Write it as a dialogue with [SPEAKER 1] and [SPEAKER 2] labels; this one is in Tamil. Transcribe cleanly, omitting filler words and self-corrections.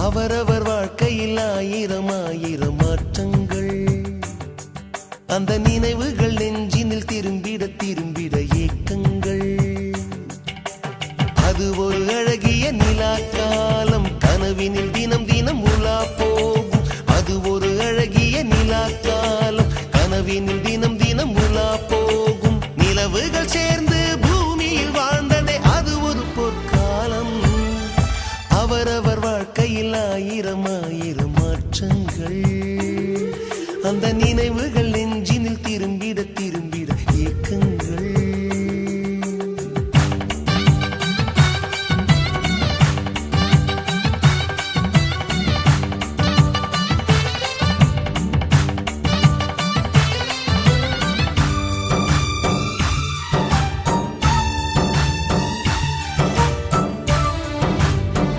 [SPEAKER 1] அவரவர் வாழ்க்கையில் ஆயிரம் ஆயிரம் மாற்றங்கள். அந்த நினைவுகள் நெஞ்சினில் திரும்பிட திரும்பிட ஏக்கங்கள். அது ஒரு அழகிய நிலா காலம், கனவினில் தினம் தினம் உலா போகும். அது ஒரு அழகிய நிலா காலம், கனவினில் தினம் தினம் உலா போகும். நிலவுகள் சேர்ந்து பூமியில் வாழ்ந்ததே அது ஒரு பொற்காலம். அவரவர் வாழ்க்கையில் ஆயிரம் ஆயிரம் மாற்றங்கள். அந்த நினைவுகள்